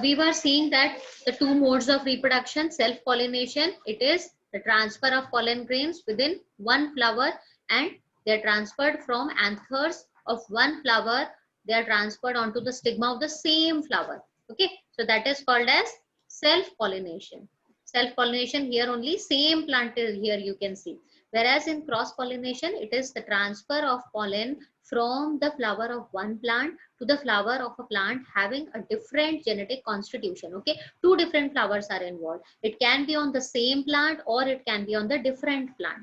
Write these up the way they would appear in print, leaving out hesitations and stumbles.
we were seeing that the two modes of reproduction, self-pollination, it is the transfer of pollen grains within one flower, and they are transferred from anthers of one flower. They are transferred onto the stigma of the same flower. Okay, so that is called as self-pollination. Self-pollination, here only same plant is here you can see. Whereas in cross-pollination, it is the transfer of pollen from the flower of one plant to the flower of a plant having a different genetic constitution. Okay, two different flowers are involved. It can be on the same plant or it can be on the different plant.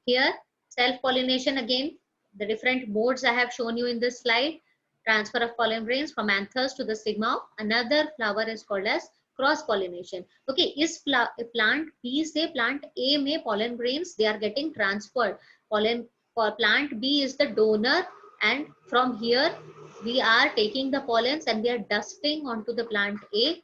Here, self-pollination, again, the different modes I have shown you in this slide. Transfer of pollen grains from anthers to the stigma of another flower is called as cross-pollination. Okay, is plant B से plant A में pollen grains they are getting transferred. Pollen for plant B is the donor, and from here we are taking the pollens and we are dusting onto the plant A.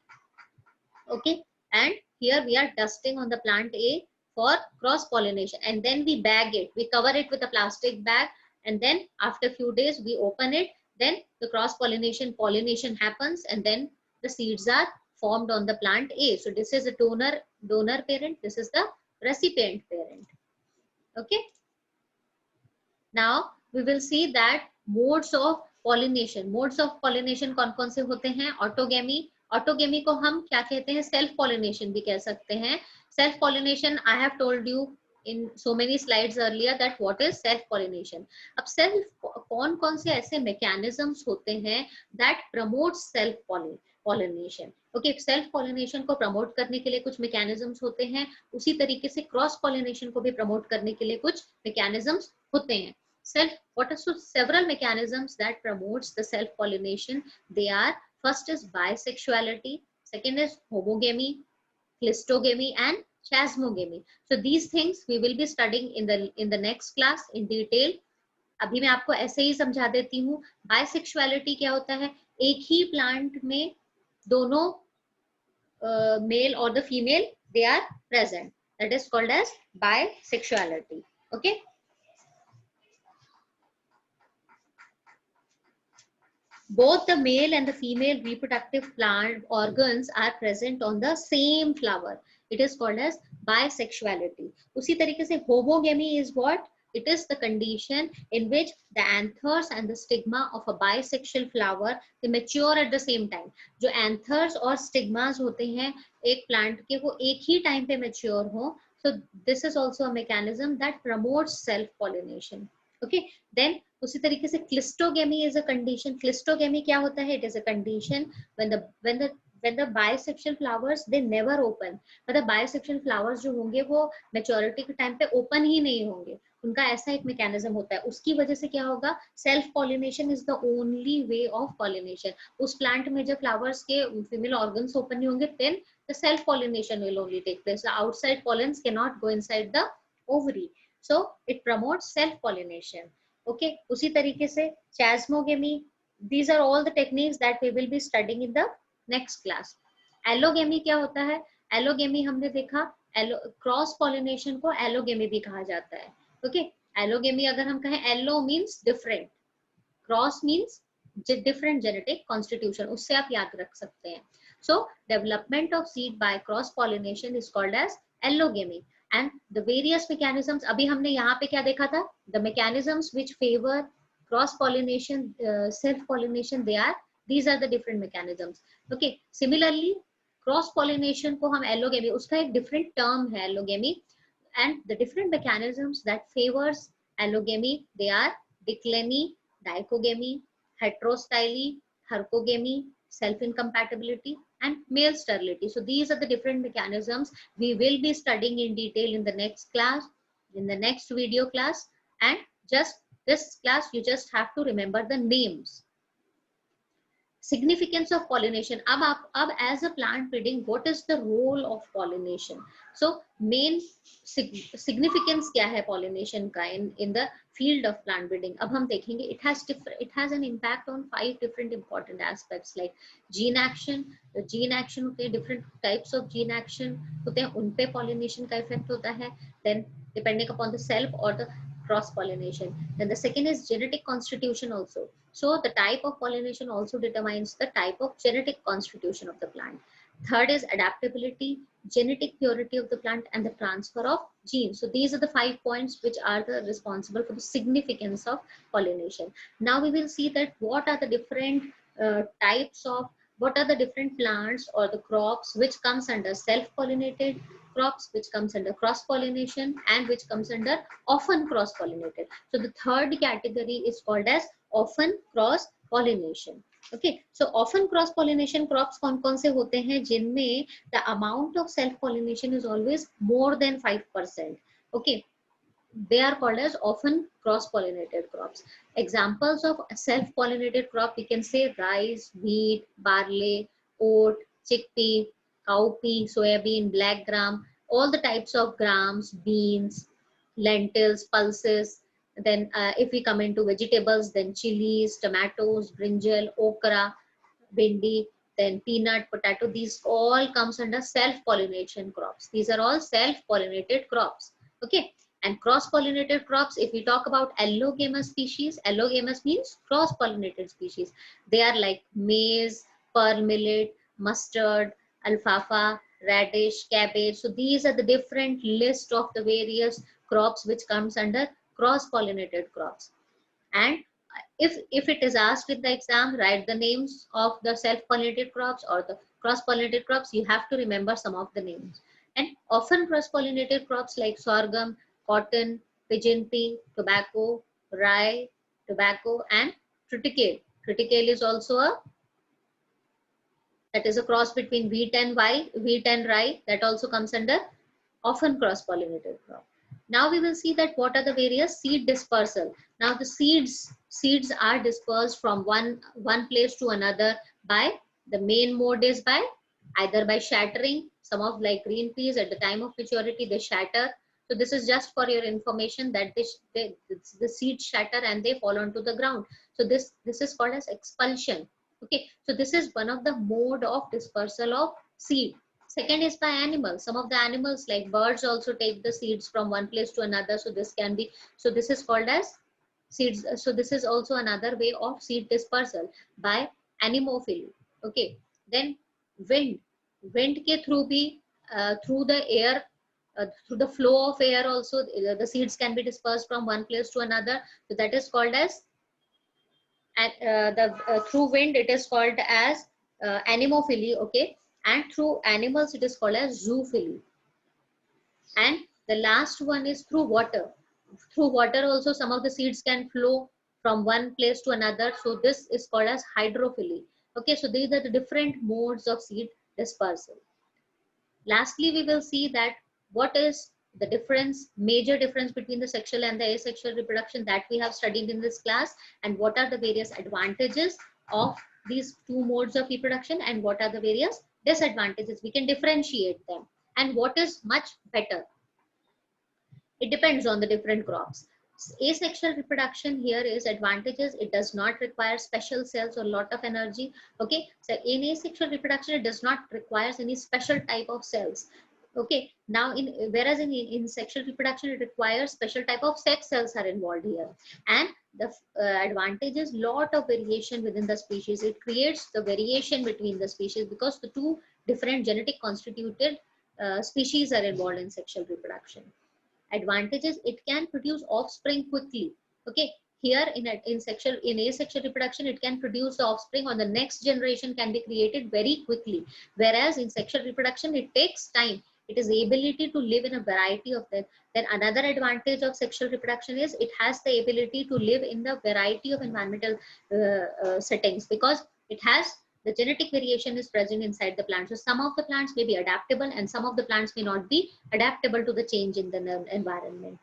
Okay, and here we are dusting on the plant A for cross pollination, and then we bag it, we cover it with a plastic bag, and then after a few days we open it, then the cross pollination happens, and then the seeds are formed on the plant A. So this is a donor parent, this is the recipient parent. Okay, now we will see that modes of pollination कौन कौन से होते हैं. Autogamy को हम क्या कहते हैं, सेल्फ पॉलिनेशन भी कह सकते हैं. Self pollination I have told you in so many slides earlier that what is self pollination. अब कौन कौन से ऐसे mechanisms होते हैं that promotes self pollination. Okay, self pollination को promote करने के लिए कुछ mechanisms होते हैं, उसी तरीके से cross pollination को भी promote करने के लिए कुछ mechanisms होते हैं. What are several mechanisms that promotes the self pollination? They are, first is bisexuality, second is homogamy, cleistogamy and chasmogamy. So these things we will be studying in the next class in detail. अभी मैं आपको ऐसे ही समझा देती हूँ. Bisexuality क्या होता है, एक ही प्लांट में दोनों male or the female they are present. That is called as bisexuality. Okay. Both the male and the female reproductive plant organs are present on the same flower. It is called as bisexuality. उसी तरीके से homogamy is what? It is the condition in which the anthers and the stigma of a bisexual flower they mature at the same time. जो anthers और stigmas होते हैं एक plant के वो एक ही time पे mature हो. So this is also a mechanism that promotes self pollination. Okay, then उसी तरीके से cleistogamy is a condition. Cleistogamy क्या होता है? It is a condition when the bisexual flowers they never open. मतलब bisexual flowers जो होंगे वो maturity के time पे open ही नहीं होंगे. उनका ऐसा एक mechanism होता है. उसकी वजह से क्या होगा? Self pollination is the only way of pollination. उस plant में जब flowers के female organs open नहीं होंगे, then the self pollination will only take place. The outside pollens cannot go inside the ovary. So it promotes self pollination. Okay, उसी तरीके से chasmogamy, these are all the techniques that we will be studying in the next class. Allogamy क्या होता है? Allogamy हमने देखा, cross pollination को allogamy भी कहा जाता है. Okay, allogamy अगर हम कहें, allo means different, cross means different genetic constitution, उससे आप याद रख सकते हैं. So development of seed by cross pollination is called as allogamy. And the various mechanisms, अभी हमने यहाँ पे क्या देखा था? The mechanisms which favor cross pollination, self pollination, these are the different mechanisms. Okay, similarly cross pollination को हम allogamy, उसका एक different term है allogamy, and the different mechanisms that favors allogamy they are diclemy, dichogamy, heterostyly, hercogamy, self-incompatibility and male sterility. So these are the different mechanisms we will be studying in detail in the next class, in the next video class, and just this class you just have to remember the names. Significance of pollination. अब as a plant breeding, what is the role of pollination? So main significance क्या है pollination का in the field of plant breeding? अब हम देखेंगे it has an impact on 5 different important aspects like gene action. The gene action होते हैं, different types of gene action होते हैं, उन पे pollination का effect होता है. Then depending upon the self or the cross pollination. Then the second is genetic constitution also. So the type of pollination also determines the type of genetic constitution of the plant. Third is adaptability, genetic purity of the plant, and the transfer of genes. So these are the 5 points which are the responsible for the significance of pollination. Now we will see that what are the different types of, what are the different plants or the crops which comes under self-pollinated crops, which comes under cross-pollination, and which comes under often cross-pollinated. So the third category is called as often cross-pollination. Okay, so often cross-pollination crops कौन-कौन से होते हैं जिनमें the amount of self-pollination is always more than 5%. Okay, they are called as often cross-pollinated crops. Examples of self-pollinated crop, we can say rice, wheat, barley, oat, chickpea, cowpea, soybean, black gram, all the types of grams, beans, lentils, pulses. Then if we come into vegetables, then chilies, tomatoes, brinjal, okra, bindi, then peanut, potato, these all comes under self-pollination crops. These are all self-pollinated crops. Okay. And cross-pollinated crops, if we talk about allogamous species, allogamous means cross-pollinated species. They are like maize, pearl millet, mustard, alfalfa, radish, cabbage. So these are the different list of the various crops which comes under cross-pollinated crops. And if it is asked in the exam, write the names of the self-pollinated crops or the cross-pollinated crops, you have to remember some of the names. And often cross-pollinated crops like sorghum, cotton, pigeon pea, tobacco, rye, tobacco, and triticale. Triticale is also that is a cross between wheat and rye, that also comes under often cross-pollinated crop. Now we will see that what are the various seed dispersal. Now the seeds are dispersed from one place to another by the main mode is by either by shattering. Some of like green peas at the time of maturity they shatter. So this is just for your information that the seeds shatter and they fall onto the ground. So this is called as expulsion. Okay, so this is one of the mode of dispersal of seed. Second is by animals. Some of the animals like birds also take the seeds from one place to another. So this can be, so this is called as seeds. So this is also another way of seed dispersal by anemophily. Okay, then wind ke through be through the air, through the flow of air also the seeds can be dispersed from one place to another. So that is called as through wind it is called as anemophily. Okay, and through animals it is called as zoophily. And the last one is through water. Through water also some of the seeds can flow from one place to another. So this is called as hydrophily. Okay, so these are the different modes of seed dispersal. Lastly, we will see that what is the difference, major difference between the sexual and the asexual reproduction that we have studied in this class, and what are the various advantages of these two modes of reproduction and what are the various disadvantages. We can differentiate them, and what is much better. It depends on the different crops. Asexual reproduction here is advantages. It does not require special cells or lot of energy. Okay, so in asexual reproduction it does not require any special type of cells. Okay, now whereas in sexual reproduction it requires special type of sex cells are involved here. And the advantage is lot of variation within the species. It creates the variation between the species because the two different genetic constituted species are involved in sexual reproduction. Advantages, it can produce offspring quickly. Okay, here in asexual reproduction it can produce the offspring, or the next generation can be created very quickly, whereas in sexual reproduction it takes time. It is the ability to live in a variety of them. Then another advantage of sexual reproduction is it has the ability to live in the variety of environmental settings, because it has the genetic variation is present inside the plant. So some of the plants may be adaptable and some of the plants may not be adaptable to the change in the environment.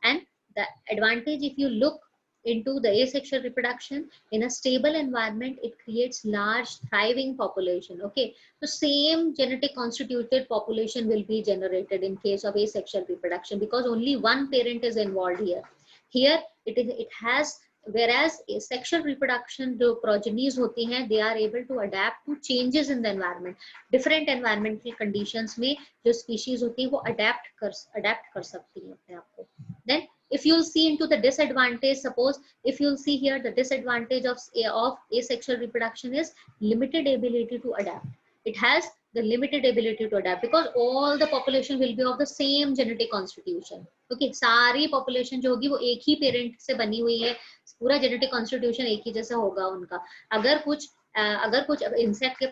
And the advantage, if you look into the asexual reproduction, in a stable environment, it creates large thriving population. Okay, so same genetic constituted population will be generated in case of asexual reproduction because only one parent is involved here. Here it has, whereas sexual reproduction जो progenies होती हैं, they are able to adapt to changes in the environment. Different environmental conditions में जो species होती है वो adapt कर सकती हैं अपने आप को. Then If you'll see into the disadvantage, suppose if you'll see here, the disadvantage of asexual reproduction is limited ability to adapt. It has the limited ability to adapt because all the population will be of the same genetic constitution. Okay, सारी population जो होगी वो एक ही parent से बनी हुई है, पूरा genetic constitution एक ही जैसा होगा उनका. अगर कुछ insect के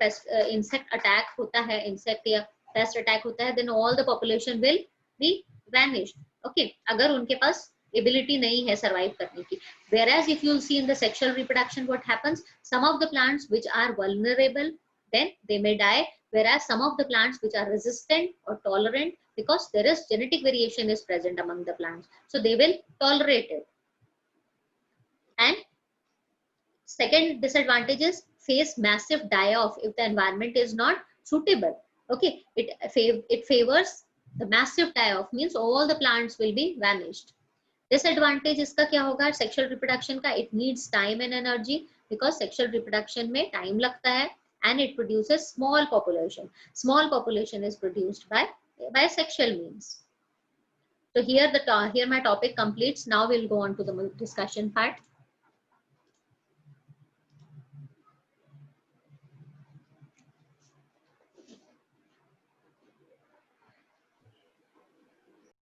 insect attack होता है, insect या pest attack होता है, then all the population will be vanished. Okay, अगर उनके पास ability नहीं है survive करने की. Whereas if you'll see in the sexual reproduction, what happens? Some of the plants which are vulnerable, then they may die, whereas some of the plants which are resistant or tolerant, because there is genetic variation is present among the plants, so they will tolerate it. And second disadvantage is face massive die-off if the environment is not suitable. Okay, it favors the massive die-off, means all the plants will be vanished. Disadvantage इसका क्या होगा sexual reproduction का? It needs time and energy, because sexual reproduction में time लगता है, and it produces small population. Small population is produced by sexual means. So here my topic completes. Now we'll go on to the discussion part.